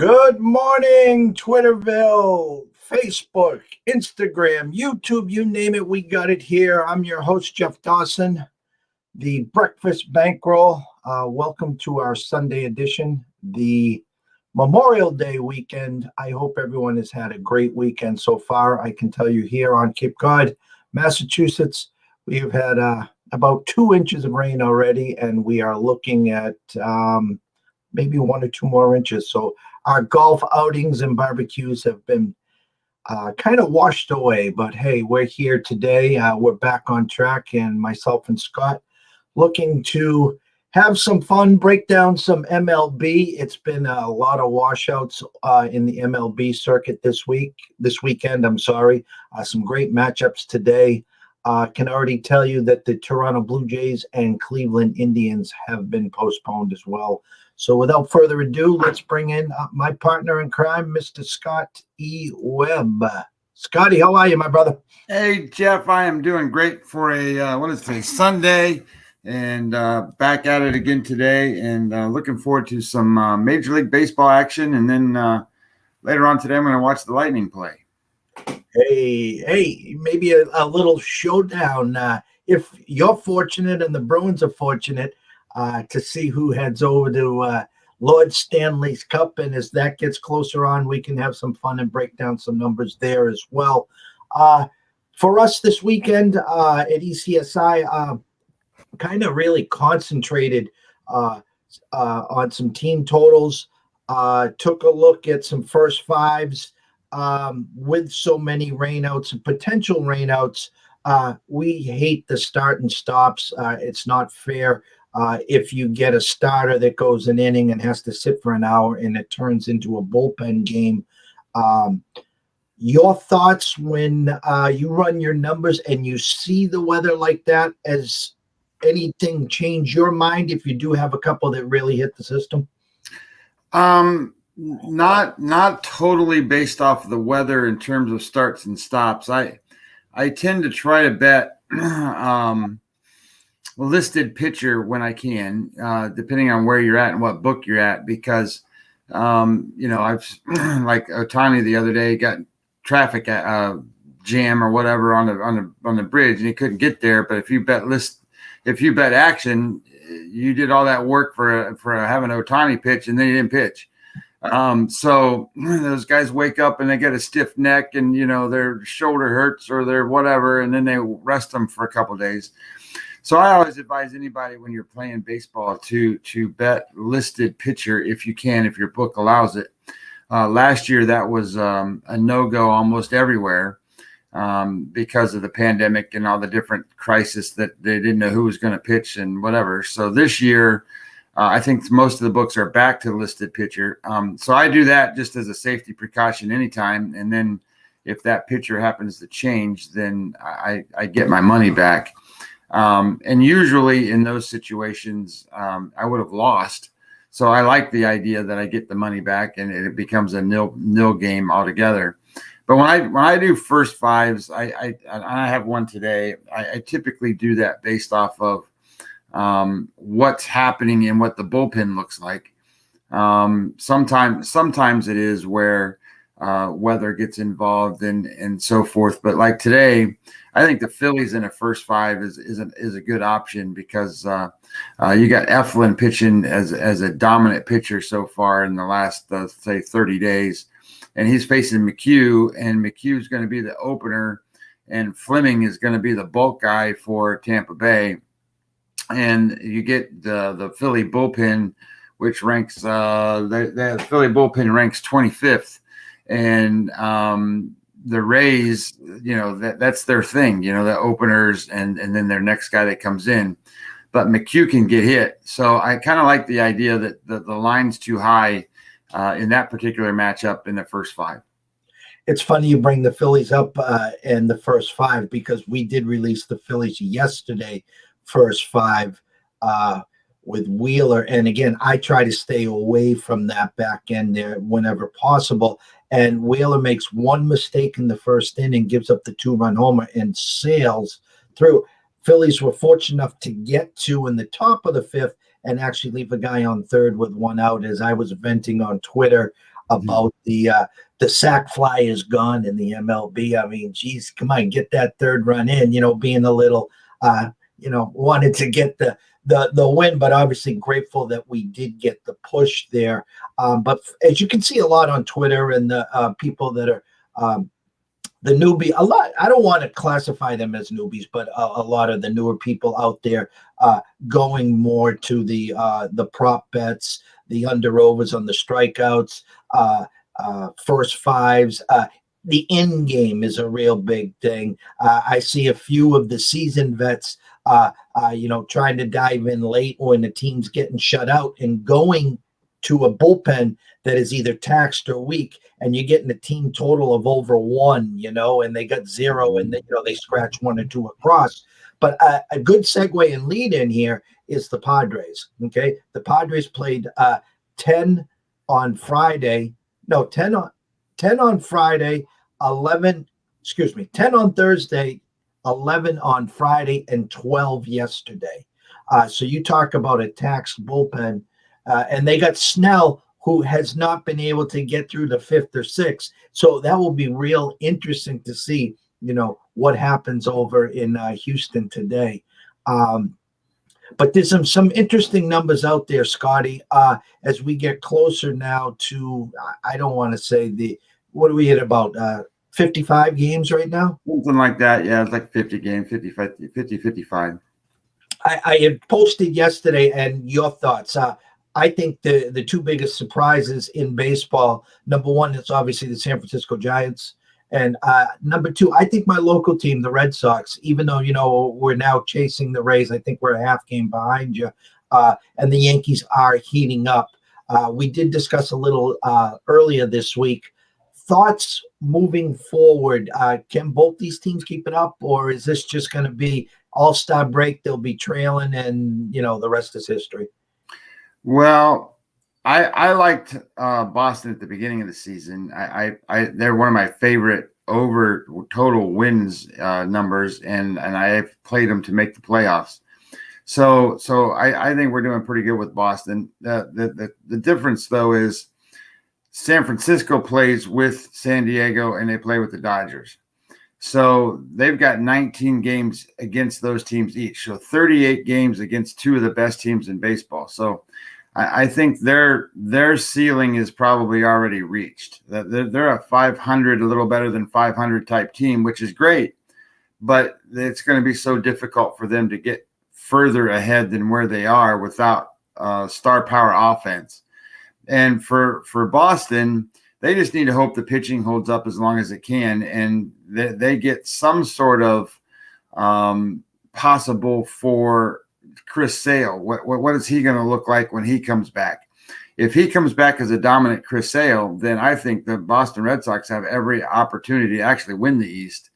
Good morning, Twitterville, Facebook, Instagram, YouTube, you name it, we got it here. I'm your host, Jeff Dawson, the Breakfast Bankroll. Welcome to our Sunday edition, the Memorial Day weekend. I hope everyone has had a great weekend so far. I can tell you here on Cape Cod, Massachusetts, we've had about 2 inches of rain already, and we are looking at maybe 1 or 2 more inches. So our golf outings and barbecues have been kind of washed away, but hey, we're here today. We're back on track, and myself and Scott looking to have some fun, break down some MLB. It's been a lot of washouts in the MLB circuit this weekend. Some great matchups today. Can already tell you that the Toronto Blue Jays and Cleveland Indians have been postponed as well. So without further ado, let's bring in my partner in crime, Mr. Scott E. Webb. Scotty, how are you, my brother? Hey, Jeff, I am doing great for a, Sunday, and back at it again today, and looking forward to some Major League Baseball action, and then later on today, I'm going to watch the Lightning play. Hey, maybe a little showdown. If you're fortunate and the Bruins are fortunate, to see who heads over to Lord Stanley's Cup. And as that gets closer on, we can have some fun and break down some numbers there as well. For us this weekend at ECSI, kind of really concentrated on some team totals. Took a look at some first fives with so many rainouts and potential rainouts. We hate the start and stops. It's not fair. If you get a starter that goes an inning and has to sit for an hour and it turns into a bullpen game. Your thoughts when you run your numbers and you see the weather like that? Has anything change your mind if you do have a couple that really hit the system? Not totally based off of the weather in terms of starts and stops. I tend to try to bet listed pitcher when I can, depending on where you're at and what book you're at, because I've like Ohtani the other day got traffic jam or whatever on the bridge, and he couldn't get there. But if you bet action, you did all that work for having Ohtani pitch, and then he didn't pitch. So those guys wake up and they get a stiff neck, and their shoulder hurts or their whatever, and then they rest them for a couple of days. So I always advise anybody when you're playing baseball to bet listed pitcher if you can, if your book allows it. Last year that was a no-go almost everywhere because of the pandemic and all the different crises that they didn't know who was going to pitch and whatever. So this year, I think most of the books are back to listed pitcher. So I do that just as a safety precaution anytime. And then if that pitcher happens to change, then I get my money back. And usually in those situations, I would have lost. So I like the idea that I get the money back and it becomes a nil game altogether. But when I do first fives, I have one today. I typically do that based off of what's happening and what the bullpen looks like. Sometimes it is where weather gets involved and so forth. But like today, I think the Phillies in a first five is a good option because you got Eflin pitching as a dominant pitcher so far in the last say 30 days, and he's facing McHugh, and McHugh's going to be the opener, and Fleming is going to be the bulk guy for Tampa Bay, and you get the Philly bullpen, which ranks the Philly bullpen ranks 25th. And the Rays, that's their thing, the openers and then their next guy that comes in. But McHugh can get hit. So I kind of like the idea that the line's too high in that particular matchup in the first five. It's funny you bring the Phillies up in the first five because we did release the Phillies yesterday, first five. With Wheeler. And again, I try to stay away from that back end there whenever possible. And Wheeler makes one mistake in the first inning, gives up the 2-run homer and sails through. Phillies were fortunate enough to get to in the top of the fifth and actually leave a guy on third with one out. As I was venting on Twitter, about the sack fly is gone in the MLB. I mean, geez, come on, get that third run in. Being a little, wanted to get the win, but obviously grateful that we did get the push there. But as you can see a lot on Twitter and the people that are the newbie, a lot, I don't want to classify them as newbies, but a lot of the newer people out there going more to the prop bets, the under overs on the strikeouts, first fives. The end game is a real big thing. I see a few of the seasoned vets, trying to dive in late when the team's getting shut out and going to a bullpen that is either taxed or weak, and you're getting a team total of over 1, and they got 0, and they scratch 1 or 2 across. But a good segue and lead in here is the Padres. Okay, the Padres played 10 on Friday. No, 10 on Friday, 11. 10 on Thursday, 11 on Friday, and 12 yesterday. So you talk about a taxed bullpen, and they got Snell, who has not been able to get through the 5th or 6th. So that will be real interesting to see, what happens over in Houston today. But there's some interesting numbers out there, Scotty, as we get closer now to, I don't want to say what do we hit about 55 games right now? Something like that. Yeah, it's like 50 games, 55. I had posted yesterday, and your thoughts. I think the two biggest surprises in baseball, number one, it's obviously the San Francisco Giants. And number two, I think my local team, the Red Sox, even though, we're now chasing the Rays, I think we're a half game behind you. And the Yankees are heating up. We did discuss a little earlier this week. Thoughts moving forward, can both these teams keep it up, or is this just going to be all-star break, they'll be trailing, and, the rest is history? Well, I liked Boston at the beginning of the season. They're one of my favorite over total wins numbers, and I've played them to make the playoffs. So I think we're doing pretty good with Boston. The difference though is San Francisco plays with San Diego and they play with the Dodgers. So they've got 19 games against those teams each. So 38 games against 2 of the best teams in baseball. So I think their ceiling is probably already reached. They're a 500, a little better than 500 type team, which is great, but it's going to be so difficult for them to get further ahead than where they are without star power offense. And for Boston, they just need to hope the pitching holds up as long as it can, and they get some sort of possible for Chris Sale. What is he going to look like when he comes back? If he comes back as a dominant Chris Sale, then I think the Boston Red Sox have every opportunity to actually win the East,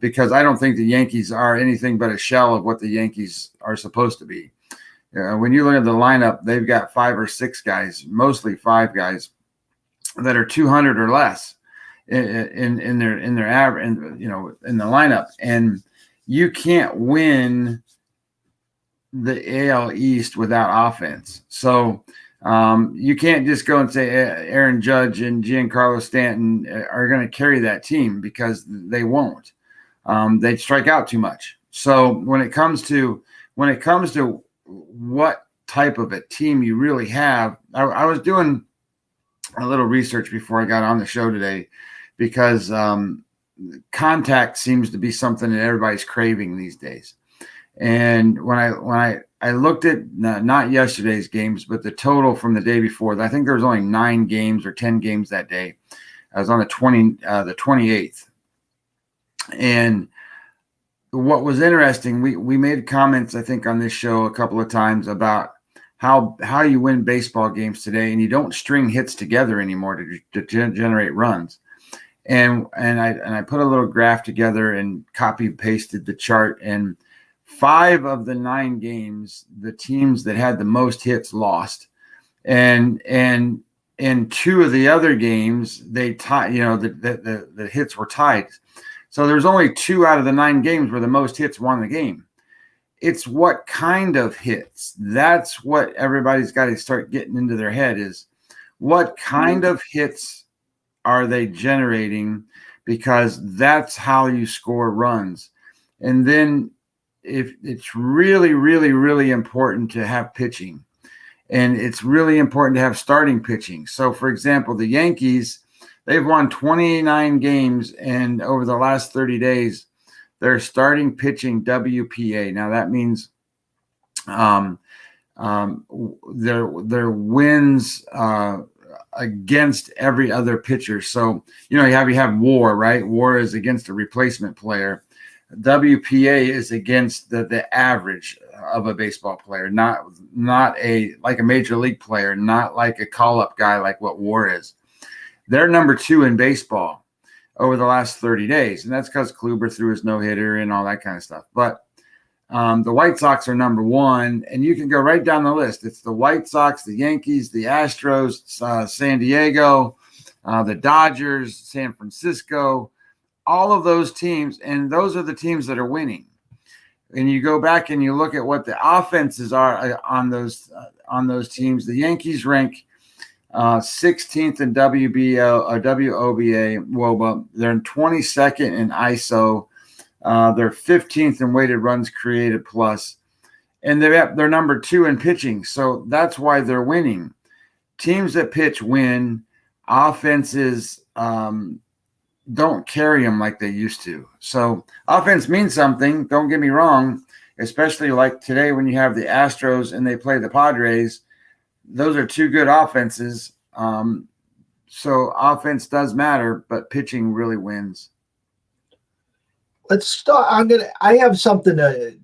because I don't think the Yankees are anything but a shell of what the Yankees are supposed to be. When you look at the lineup, they've got 5 or 6 guys, mostly 5 guys that are 200 or less in their average, in the lineup, and you can't win the AL East without offense. So you can't just go and say Aaron Judge and Giancarlo Stanton are going to carry that team, because they won't. They strike out too much. So when it comes to what type of a team you really have, I was doing a little research before I got on the show today, because contact seems to be something that everybody's craving these days. And when I looked at not yesterday's games, but the total from the day before, I think there was only 9 games or 10 games that day. I was on the 28th. And what was interesting, we made comments, I think, on this show a couple of times about how you win baseball games today, and you don't string hits together anymore to generate runs. And I put a little graph together and copy pasted the chart, and 5 of the 9 games, the teams that had the most hits lost, and in 2 of the other games they tied. The hits were tied. So there's only 2 out of the 9 games where the most hits won the game. It's what kind of hits. That's what everybody's got to start getting into their head is, what kind of hits are they generating, because that's how you score runs. And then if it's really, really, really important to have pitching, and it's really important to have starting pitching. So, for example, the Yankees, they've won 29 games, and over the last 30 days, they're starting pitching WPA. Now, that means their wins against every other pitcher. So, you have WAR, right? WAR is against a replacement player. WPA is against the average of a baseball player, not like a major league player, not like a call-up guy like what WAR is. They're number 2 in baseball over the last 30 days, and that's because Kluber threw his no-hitter and all that kind of stuff. But the White Sox are number 1, and you can go right down the list. It's the White Sox, the Yankees, the Astros, San Diego, the Dodgers, San Francisco, all of those teams, and those are the teams that are winning. And you go back and you look at what the offenses are on those teams. The Yankees rank 16th in WBO or WOBA WOBA. They're in 22nd in ISO. They're 15th in weighted runs created plus, and they're number 2 in pitching. So that's why they're winning. Teams that pitch win. Offenses don't carry them like they used to. So offense means something. Don't get me wrong, especially like today when you have the Astros and they play the Padres. Those are 2 good offenses. So offense does matter, but pitching really wins. Let's start. I have something to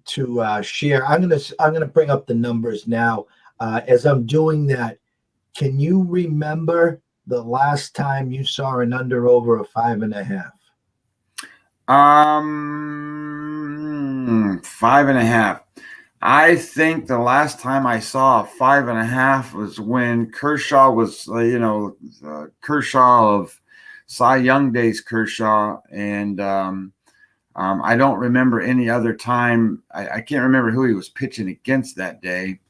share. I'm gonna bring up the numbers now. As I'm doing that, can you remember the last time you saw an under over a 5.5? 5.5. I think the last time I saw a 5.5 was when Kershaw was, Kershaw of Cy Young days, Kershaw, and I don't remember any other time. I can't remember who he was pitching against that day.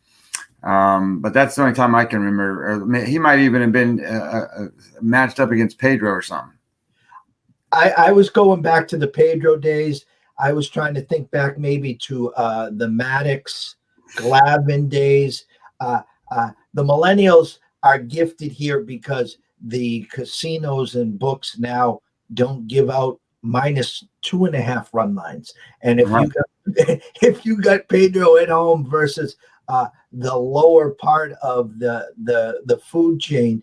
But that's the only time I can remember. Or he might even have been matched up against Pedro or something. I was going back to the Pedro days. I was trying to think back maybe to the Maddox, Glavine days. The millennials are gifted here because the casinos and books now don't give out -2.5 run lines. And if you got Pedro at home versus the lower part of the food chain,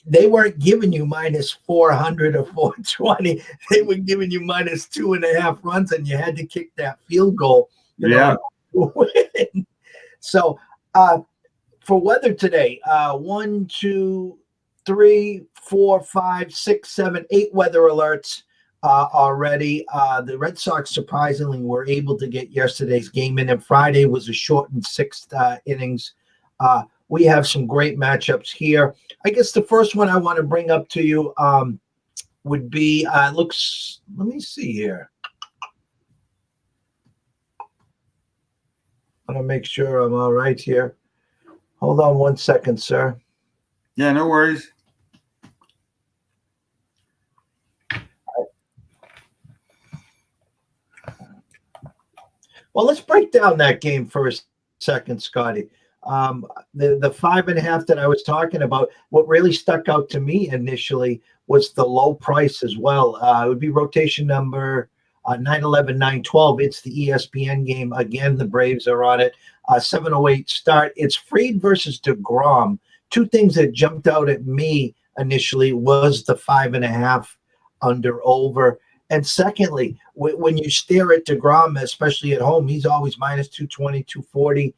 they weren't giving you -400 or 420. They were giving you -2.5 runs, and you had to kick that field goal. To win. So for weather today, 1, 2, 3, 4, 5, 6, 7, 8 weather alerts already. The Red Sox surprisingly were able to get yesterday's game in, and Friday was a shortened 6th innings. We have some great matchups here. I guess the first one I want to bring up to you would be let me see here. I want to make sure I'm all right here. Hold on one second, sir. Yeah, no worries. Well, let's break down that game for a second, Scotty. The 5.5 that I was talking about, what really stuck out to me initially was the low price as well. It would be rotation number 911, 912. It's the ESPN game. Again, the Braves are on it. 7:08 start. It's Fried versus DeGrom. 2 things that jumped out at me initially was the 5.5 under over. And secondly, when you stare at DeGrom, especially at home, he's always -220, 240.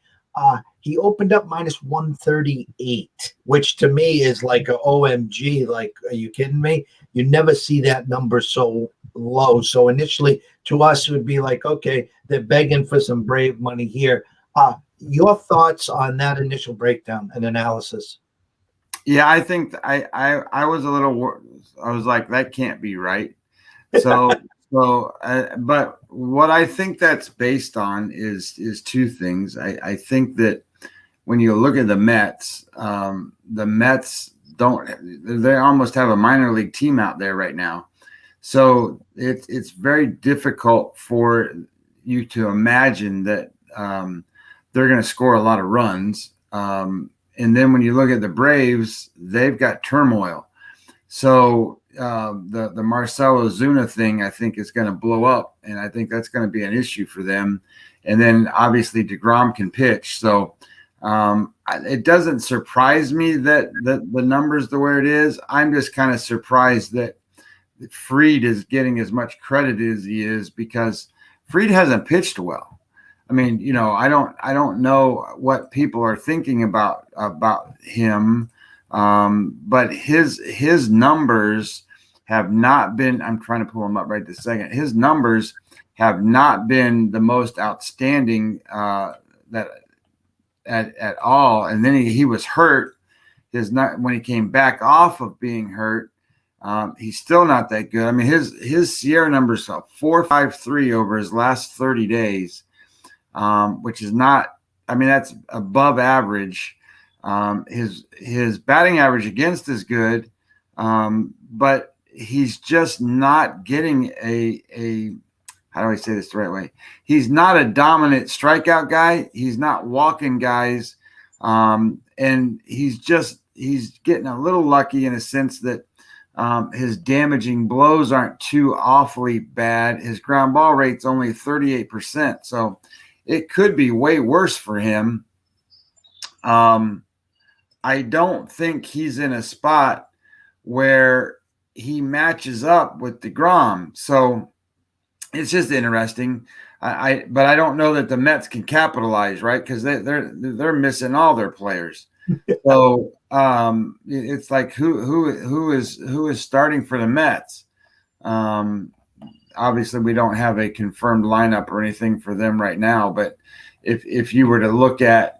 He opened up -138, which to me is like a OMG. Like, are you kidding me? You never see that number so low. So initially, to us, it would be like, okay, they're begging for some Brave money here. Your thoughts on that initial breakdown and analysis? Yeah, I think I was a little. I was like, that can't be right. So, but what I think that's based on is 2 things. I think that when you look at the Mets they almost have a minor league team out there right now. So it's very difficult for you to imagine that they're going to score a lot of runs. And then when you look at the Braves, they've got turmoil. So the Marcell Ozuna thing, I think, is going to blow up, and I think that's going to be an issue for them. And then obviously DeGrom can pitch. So it doesn't surprise me that the numbers the way it is. I'm just kind of surprised that Fried is getting as much credit as he is, because Fried hasn't pitched well. I mean, I don't know what people are thinking about him, but his numbers have not been. I'm trying to pull him up right this second. His numbers have not been the most outstanding that at all. And then he was hurt. When he came back off of being hurt, he's still not that good. I mean, his Sierra numbers are 4.53 over his last 30 days, which is not. I mean, that's above average. His batting average against is good, but he's just not getting a how do I say this the right way? He's not a dominant strikeout guy. He's not walking guys, and he's getting a little lucky in a sense that his damaging blows aren't too awfully bad. His ground ball rate's only 38%, so it could be way worse for him. I don't think he's in a spot where he matches up with DeGrom. So it's just interesting. But I don't know that the Mets can capitalize, right? Because they're missing all their players. So it's like who is starting for the Mets? Obviously, we don't have a confirmed lineup or anything for them right now. But if you were to look at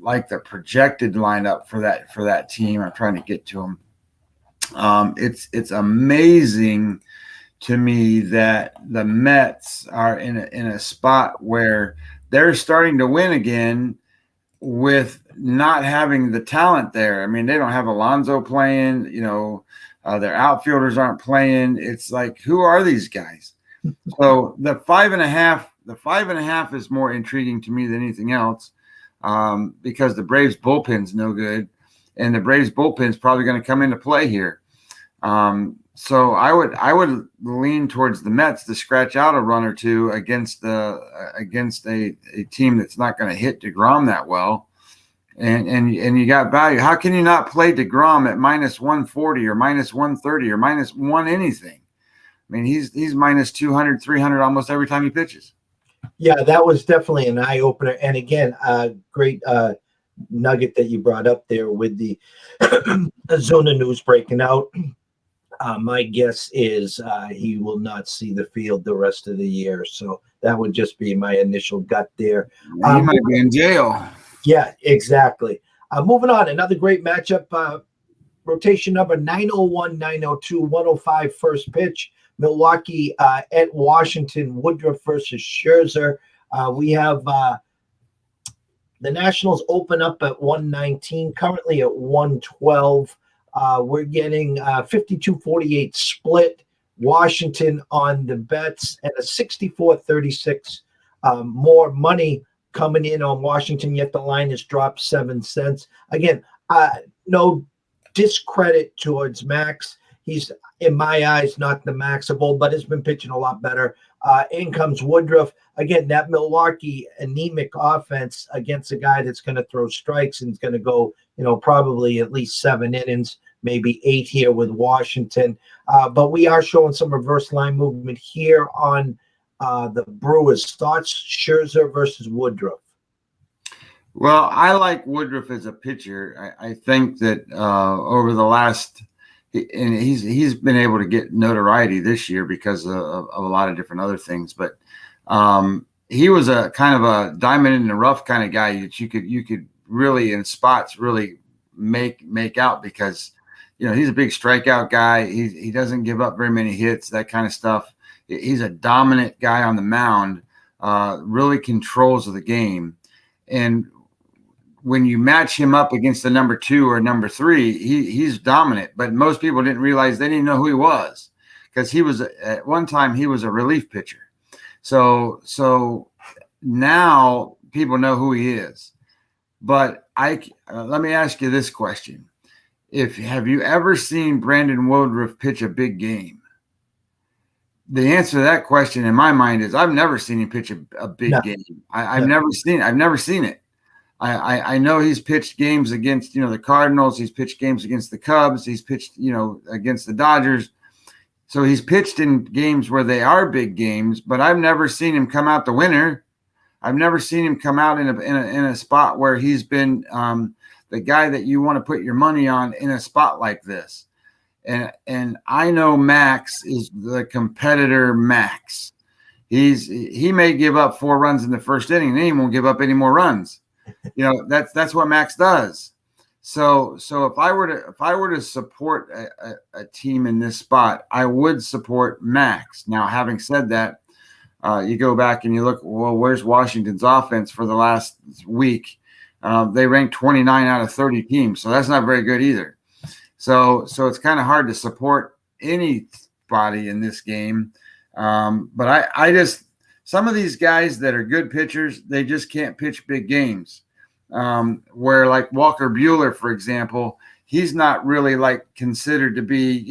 like the projected lineup for that team, I'm trying to get to them. It's amazing to me that the Mets are in a spot where they're starting to win again with not having the talent there. I mean, they don't have Alonso playing, their outfielders aren't playing. It's like, who are these guys? So the 5.5 is more intriguing to me than anything else, because the Braves bullpen's no good, and the Braves bullpen's probably going to come into play here. So I would lean towards the Mets to scratch out a run or two against a team that's not going to hit DeGrom that well, and you got value. How can you not play DeGrom at minus 140 or minus 130 or minus one anything? I mean, he's minus 200, 300 almost every time he pitches. Yeah, that was definitely an eye opener. And again, great nugget that you brought up there with the Zona news breaking out. My guess is he will not see the field the rest of the year. So that would just be my initial gut there. He might be in jail. Yeah, exactly. Moving on, another great matchup. Rotation number 901, 902, 105 first pitch. Milwaukee at Washington. Woodruff versus Scherzer. We have the Nationals open up at 119, currently at 112. We're getting 52-48 split. Washington on the bets and a 64-36. More money coming in on Washington, yet the line has dropped 7 cents. Again, no discredit towards Max. He's, in my eyes, not the Max of old, but has been pitching a lot better. In comes Woodruff. Again, that Milwaukee anemic offense against a guy that's going to throw strikes and is going to go, probably at least 7 innings, maybe 8 here with Washington. But we are showing some reverse line movement here on the Brewers. Thoughts, Scherzer versus Woodruff? Well, I like Woodruff as a pitcher. I think that over the last – and he's been able to get notoriety this year because of a lot of different other things. But he was a kind of a diamond in the rough kind of guy that you could really in spots really make out, because he's a big strikeout guy. He doesn't give up very many hits, that kind of stuff. He's a dominant guy on the mound, really controls the game. And when you match him up against the number 2 or number 3, he's dominant. But most people didn't realize, they didn't know who he was, because he was at one time he was a relief pitcher. So now people know who he is. But let me ask you this question: have you ever seen Brandon Woodruff pitch a big game? The answer to that question in my mind is I've never seen him pitch a big game. I've never seen it. I know he's pitched games against, the Cardinals. He's pitched games against the Cubs. He's pitched, against the Dodgers. So he's pitched in games where they are big games, but I've never seen him come out the winner. I've never seen him come out in a spot where he's been the guy that you want to put your money on in a spot like this. And I know Max is the competitor Max. He may give up 4 runs in the first inning, and then he won't give up any more runs. That's what Max does. So if I were to support a team in this spot, I would support Max. Now, having said that, you go back and you look, well, where's Washington's offense for the last week? They ranked 29 out of 30 teams, so that's not very good either. So it's kind of hard to support anybody in this game. But I just, some of these guys that are good pitchers, they just can't pitch big games. Where like Walker Buehler, for example, he's not really like considered to be,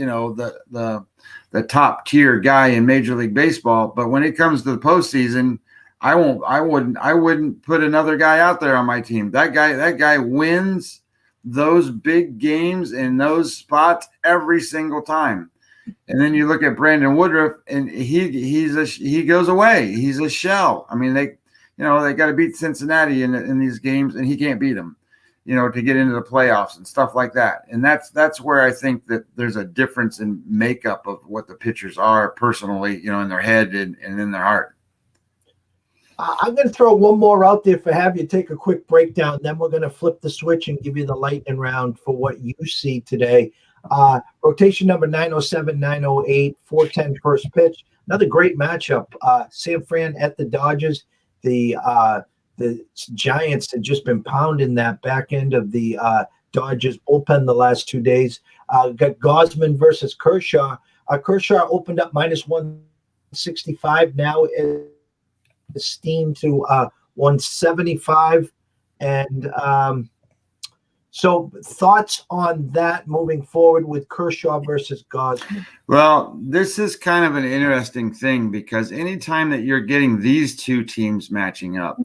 the top tier guy in Major League Baseball. But when it comes to the postseason, I wouldn't put another guy out there on my team. That guy wins those big games in those spots every single time. And then you look at Brandon Woodruff, and he goes away. He's a shell. I mean, they got to beat Cincinnati in these games, and he can't beat them, to get into the playoffs and stuff like that. And that's where I think that there's a difference in makeup of what the pitchers are personally, in their head and in their heart. I'm going to throw one more out there have you take a quick breakdown. Then we're going to flip the switch and give you the lightning round for what you see today. Rotation number 907, 908, 410 first pitch. Another great matchup. San Fran at the Dodgers. The Giants had just been pounding that back end of the Dodgers bullpen the last 2 days. Got Gosman versus Kershaw. Kershaw opened up minus 165. Now is steamed to 175. And so thoughts on that moving forward with Kershaw versus Gosman? Well, this is kind of an interesting thing, because anytime that you're getting these two teams matching up,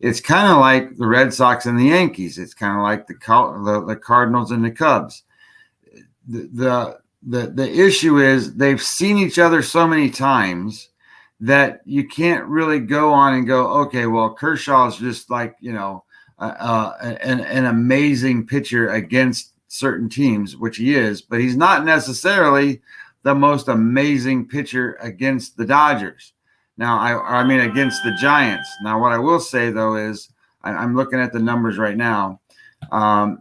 it's kind of like the Red Sox and the Yankees. It's kind of like the Cardinals and the Cubs. The issue is they've seen each other so many times that you can't really go on and go, okay, well, Kershaw is just like, an amazing pitcher against certain teams, which he is, but he's not necessarily the most amazing pitcher against the Dodgers. Now, I mean, against the Giants. Now, what I will say, though, is I'm looking at the numbers right now. I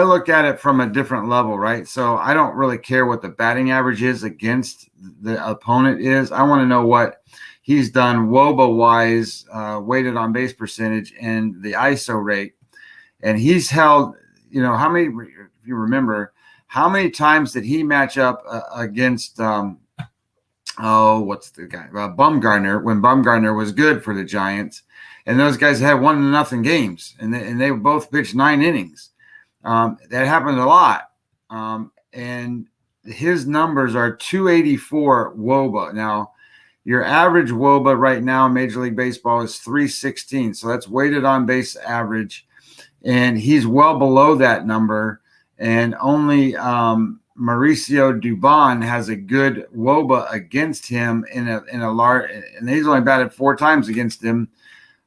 look at it from a different level, right? So I don't really care what the batting average is against the opponent is. I want to know what he's done WOBA-wise, weighted on base percentage, and the ISO rate. And he's held, how many, if you remember, how many times did he match up against, what's the guy? Bumgarner, when Bumgarner was good for the Giants. And those guys had 1-0 games, and they both pitched 9 innings. That happened a lot. And his numbers are 284 WOBA. Now, your average WOBA right now in Major League Baseball is 316. So that's weighted on base average. And he's well below that number. And only Mauricio Dubon has a good WOBA against him in a large, and he's only batted 4 times against him.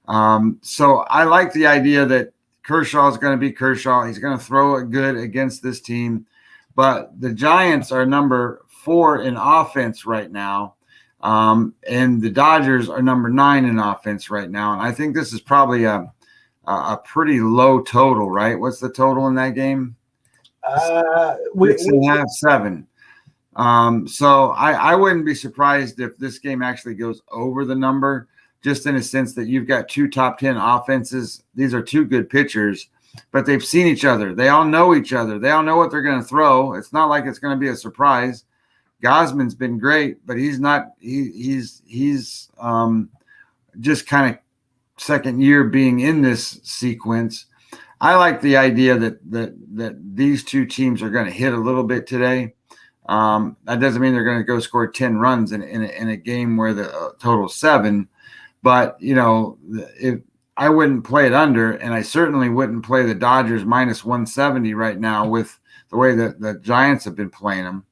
So I like the idea that Kershaw is going to be Kershaw. He's going to throw it good against this team. But the Giants are number 4 in offense right now. And the Dodgers are number 9 in offense right now. And I think this is probably a pretty low total, right? What's the total in that game? 6.5, 7. So I wouldn't be surprised if this game actually goes over the number. just in a sense that you've got two top 10 offenses. These are two good pitchers, but they've seen each other. They all know each other. They all know what they're going to throw. It's not like it's going to be a surprise. Gosman's been great, but he's not. He's just kind of second year being in this sequence. I like the idea that these two teams are going to hit a little bit today. That doesn't mean they're going to go score 10 runs in a game where the total is 7. But, if I wouldn't play it under, and I certainly wouldn't play the Dodgers minus 170 right now with the way that the Giants have been playing them.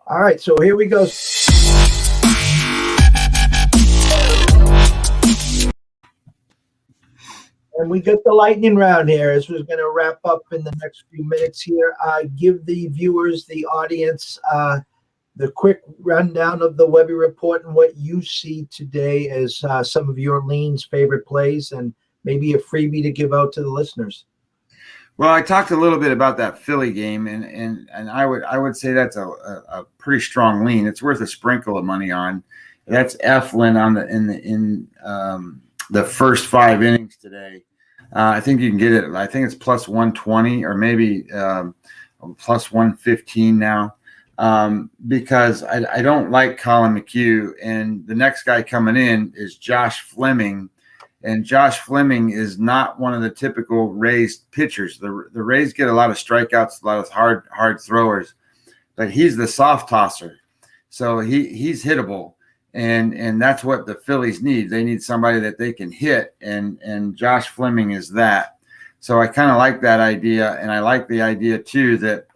All right, so here we go. And we got the lightning round here as we're going to wrap up in the next few minutes here. Give the viewers, the audience, the quick rundown of the Webby Report and what you see today as some of your lean's favorite plays and maybe a freebie to give out to the listeners. Well, I talked a little bit about that Philly game, and I would say that's a pretty strong lean. It's worth a sprinkle of money on. That's Eflin in the first 5 innings today. I think you can get it. I think it's plus 120 or maybe plus 115 now, because I don't like Colin McHugh, and the next guy coming in is Josh Fleming. And Josh Fleming is not one of the typical Rays pitchers. The Rays get a lot of strikeouts, a lot of hard throwers, but he's the soft tosser. So he's hittable. And that's what the Phillies need. They need somebody that they can hit, and Josh Fleming is that. So I kind of like that idea, and I like the idea too that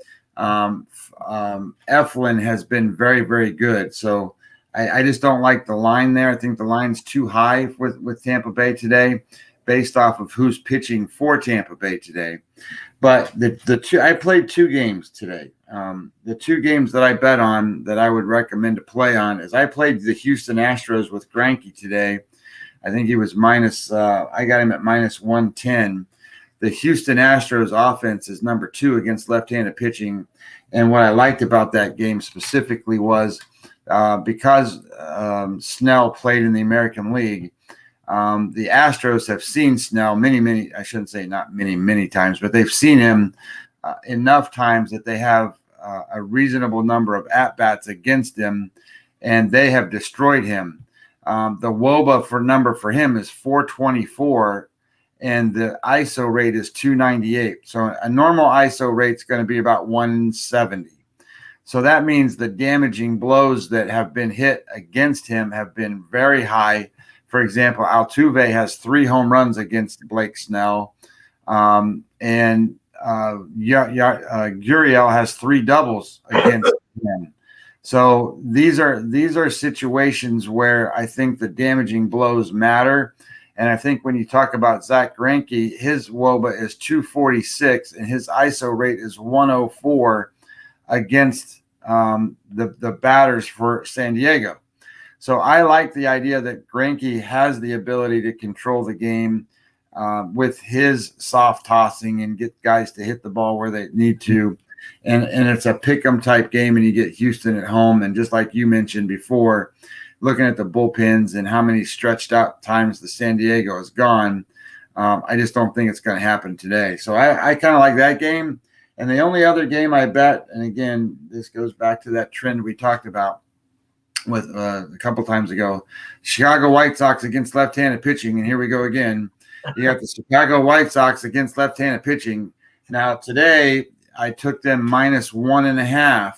Eflin has been very, very good. So I just don't like the line there. I think the line's too high with Tampa Bay today, based off of who's pitching for Tampa Bay today. But I played 2 games today. The 2 games that I bet on that I would recommend to play on is I played the Houston Astros with Greinke today. I think he was I got him at minus 110. The Houston Astros offense is number 2 against left-handed pitching. And what I liked about that game specifically was because Snell played in the American League, the Astros have seen Snell many, I shouldn't say not many times, but they've seen him enough times that they have a reasonable number of at-bats against him, and they have destroyed him. The WOBA number for him is 424, and the ISO rate is 298. So a normal ISO rate is going to be about 170. So that means the damaging blows that have been hit against him have been very high. For example, Altuve has 3 home runs against Blake Snell, and Gurriel has 3 doubles against him. So these are situations where I think the damaging blows matter. And I think when you talk about Zach Greinke, his WOBA is 246 and his ISO rate is 104 against the batters for San Diego. So I like the idea that Greinke has the ability to control the game with his soft tossing and get guys to hit the ball where they need to. And it's a pick-em type game, and you get Houston at home. And just like you mentioned before, looking at the bullpens and how many stretched out times the San Diego has gone, I just don't think it's going to happen today. So I kind of like that game. And the only other game I bet, and again, this goes back to that trend we talked about with a couple times ago, Chicago White Sox against left-handed pitching. And here we go again. You got the Chicago White Sox against left-handed pitching. Now today I took them minus 1.5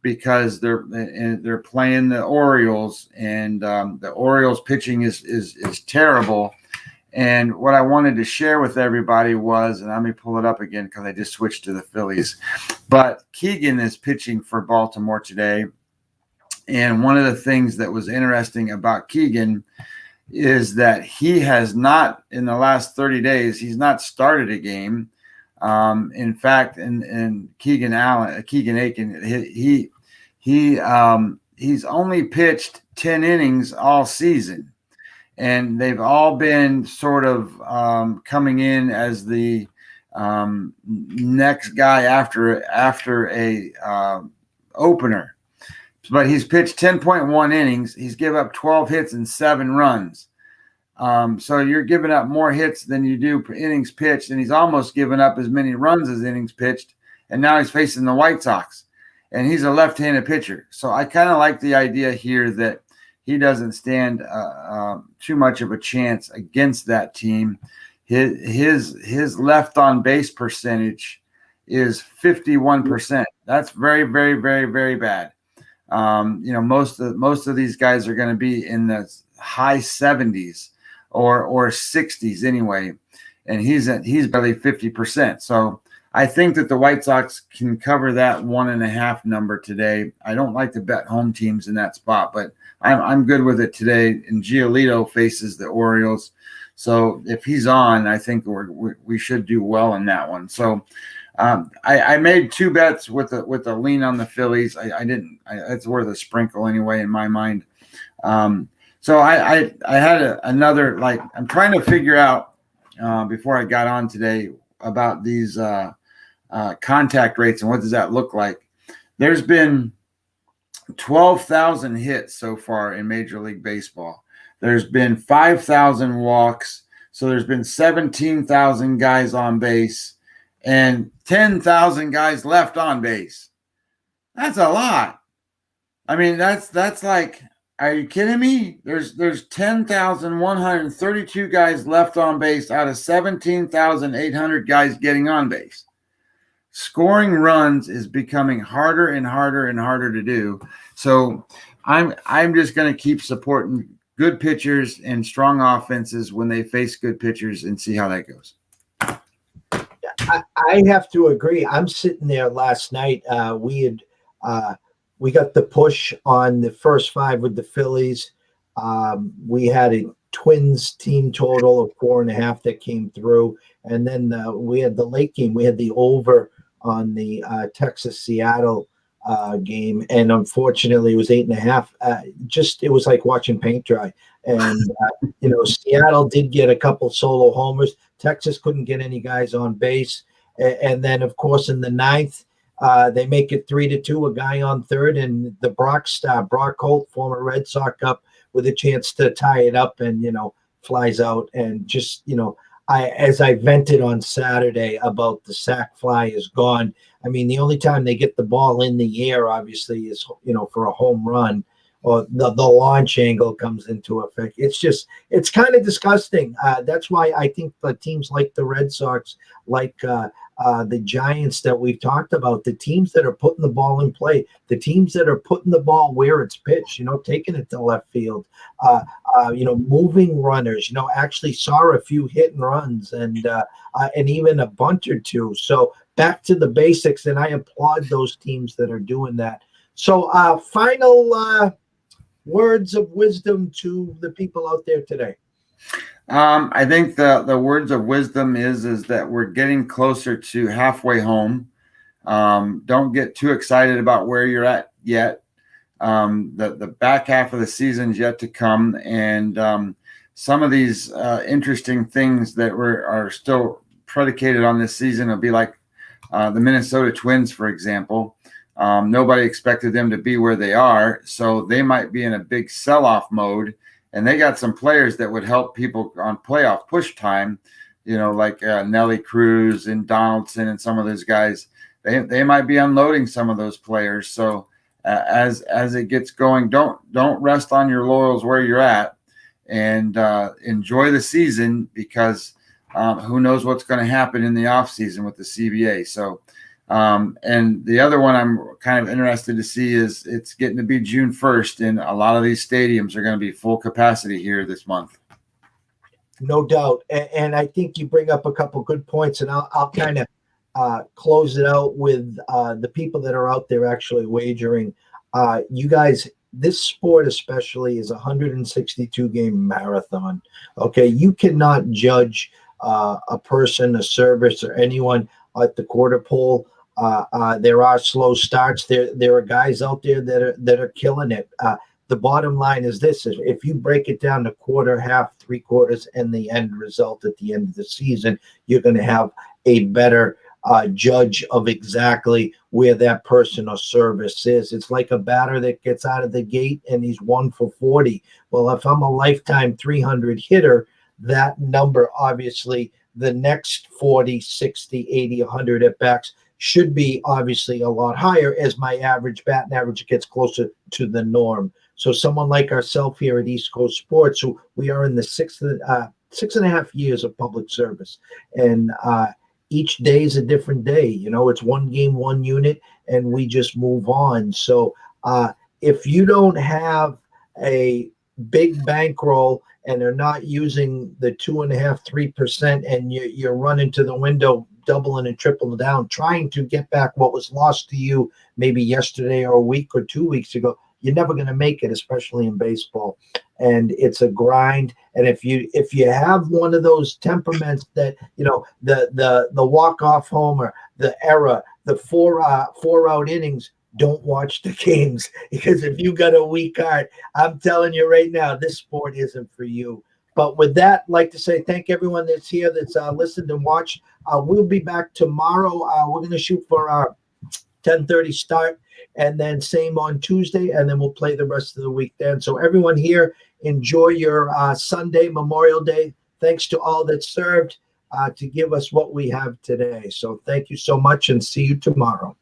because they're playing the Orioles, and the Orioles pitching is terrible. And what I wanted to share with everybody was, and let me pull it up again because I just switched to the Phillies, but Keegan is pitching for Baltimore today. And one of the things that was interesting about Keegan is that he has not, in the last 30 days, he's not started a game. In fact, and Keegan Aiken, he's only pitched 10 innings all season. And they've all been sort of coming in as the next guy after a opener. but he's pitched 10.1 innings. He's given up 12 hits and 7 runs. So you're giving up more hits than you do per innings pitched, and he's almost given up as many runs as innings pitched. And now he's facing the White Sox, and he's a left-handed pitcher. So I kind of like the idea here that he doesn't stand too much of a chance against that team. His left on base percentage is 51%. That's very, very, very, very bad. Most of these guys are going to be in the high 70s or 60s anyway, and he's barely 50%. So I think that the White Sox can cover that 1.5 number today. I don't like to bet home teams in that spot, but I'm good with it today. And Giolito faces the Orioles, so if he's on, I think we should do well in that one. So I made 2 bets with a lean on the Phillies. I didn't. It's worth a sprinkle anyway in my mind. So I had another, like, I'm trying to figure out before I got on today about these contact rates and what does that look like. There's been 12,000 hits so far in Major League Baseball. There's been 5,000 walks. So there's been 17,000 guys on base and 10,000 guys left on base. That's a lot. I mean, that's like, are you kidding me? There's 10,132 guys left on base out of 17,800 guys getting on base. Scoring runs is becoming harder and harder and harder to do. So I'm just going to keep supporting good pitchers and strong offenses when they face good pitchers and see how that goes. I have to agree. I'm sitting there last night. We got the push on the first 5 with the Phillies. We had a Twins team total of 4.5 that came through. And then we had the late game. We had the over on the Texas-Seattle game. And unfortunately, it was 8.5. It was like watching paint dry. And, Seattle did get a couple solo homers. Texas couldn't get any guys on base. And then, of course, in the 9th, they make it 3-2, a guy on third, and the Brock Holt, former Red Sox, up with a chance to tie it up and, flies out. And just, as I vented on Saturday about the sac fly is gone. I mean, the only time they get the ball in the air, obviously, is, for a home run, or the launch angle comes into effect. It's kind of disgusting. That's why I think the teams like the Red Sox, like the Giants that we've talked about, the teams that are putting the ball in play, the teams that are putting the ball where it's pitched, taking it to left field, moving runners, actually saw a few hit and runs and even a bunt or two. So back to the basics, and I applaud those teams that are doing that. So final words of wisdom to the people out there today. I think the words of wisdom is that we're getting closer to halfway home. Don't get too excited about where you're at yet. The back half of the season's yet to come, and some of these interesting things that are still predicated on this season will be like the Minnesota Twins, for example. Nobody expected them to be where they are, so they might be in a big sell-off mode. And they got some players that would help people on playoff push time, like Nelly Cruz and Donaldson and some of those guys. They might be unloading some of those players. So as it gets going, don't rest on your laurels where you're at, and enjoy the season, because who knows what's going to happen in the offseason with the CBA. So and the other one I'm kind of interested to see is it's getting to be June 1st, and a lot of these stadiums are going to be full capacity here this month. No doubt. And I think you bring up a couple good points, and I'll kind of close it out with the people that are out there actually wagering. You guys, this sport especially is a 162-game marathon. Okay, you cannot judge a person, a service, or anyone at the quarter pole. There are slow starts. There are guys out there that are killing it. The bottom line is this: if you break it down to quarter, half, 3/4, and the end result at the end of the season, you're going to have a better judge of exactly where that person or service is. It's like a batter that gets out of the gate and he's 1 for 40. Well, if I'm a lifetime 300 hitter, that number, obviously, the next 40, 60, 80, 100 at bats should be obviously a lot higher as my average batting average gets closer to the norm. So someone like ourselves here at East Coast Sports, who we are in the 6.5 years of public service, and each day is a different day. It's one game, one unit, and we just move on. So if you don't have a big bankroll and they're not using the 2.5%, 3%, and you're running to the window, doubling and tripling down, trying to get back what was lost to you maybe yesterday or a week or 2 weeks ago, you're never going to make it, especially in baseball. And it's a grind. And if you have one of those temperaments that, the walk-off homer, the error, the four out innings, don't watch the games, because if you got a weak heart, I'm telling you right now, this sport isn't for you. But with that, I'd like to say thank everyone that's here, that's listened and watched. We'll be back tomorrow. We're going to shoot for our 10:30 start, and then same on Tuesday, and then we'll play the rest of the week then. So everyone here, enjoy your Sunday, Memorial Day. Thanks to all that served to give us what we have today. So thank you so much, and see you tomorrow.